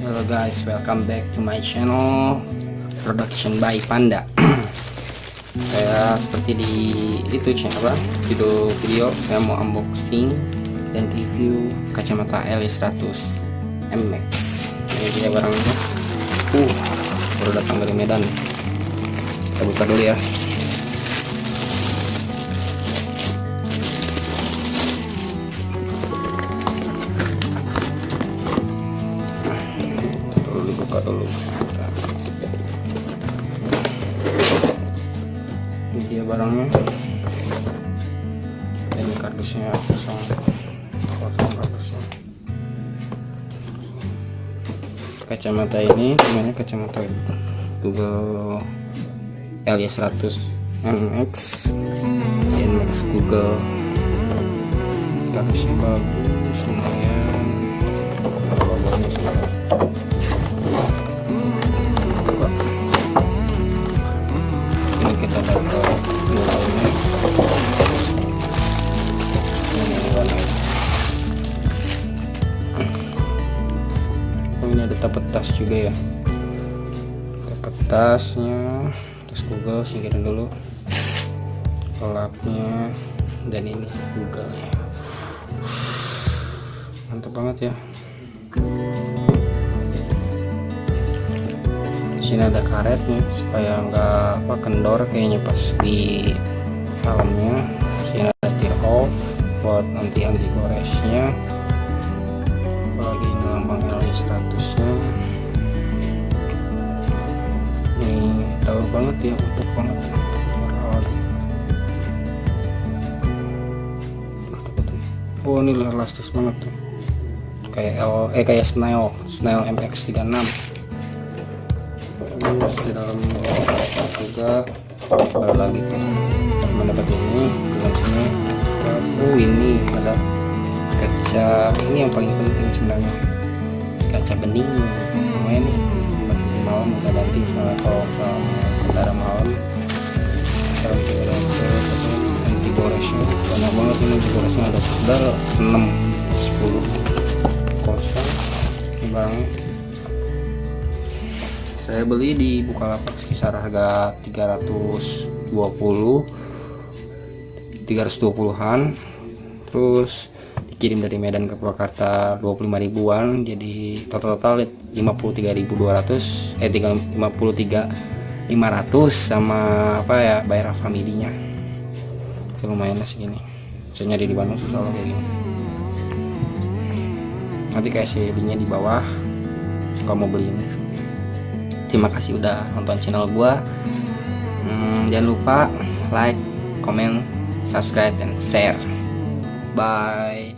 Hello guys, welcome back to my channel Production by Panda. Saya seperti di itu channel video saya mau unboxing dan review kacamata LE100 MX. Ini dia barangnya. Baru datang dari Medan. Kita buka dulu ya. Buka dulu. Ini dia barangnya. Dan kardusnya kosong kardusnya. Kacamata ini namanya kacamata Google LE100 MX Google. Kardusnya bagus, lumayan. Ini kita dapat mulainya. Ini ada tape tas juga ya. Tape tasnya, tas Google, singkirin dulu kolapnya, dan ini Google ya. Mantap banget ya. Sini ada karetnya supaya nggak kendor kayaknya pas di helmnya. Sini ada tear off buat anti goresnya. Bagi ini lambang LE100 nya. Ini tahu banget ya, empuk banget. Oh, ini elastis banget tuh, kayak Snail MX 36. Terus di dalam juga baru lagi mendapat ini dalam sini. Ini ada kaca, ini yang paling penting sebenarnya, kaca bening. Lumayan nih buat di malam, nggak ganti kalau kendaraan malam. Sekarang kita anti goresnya banyak banget. Ini anti goresnya ada sekitar 6-10 kosong. Ini barangnya saya beli di Bukalapak sekitar harga 320-an, terus dikirim dari Medan ke Purwakarta 25 ribuan, jadi total 53.200 53.500 sama apa ya, bayar familinya. Lumayan lah segini. Saya nyari di Bandung susah loh kayak gini. Nanti kasih linknya di bawah kalau mau beli ini. Terima kasih udah nonton channel gua. Jangan lupa like, comment, subscribe, dan share. Bye.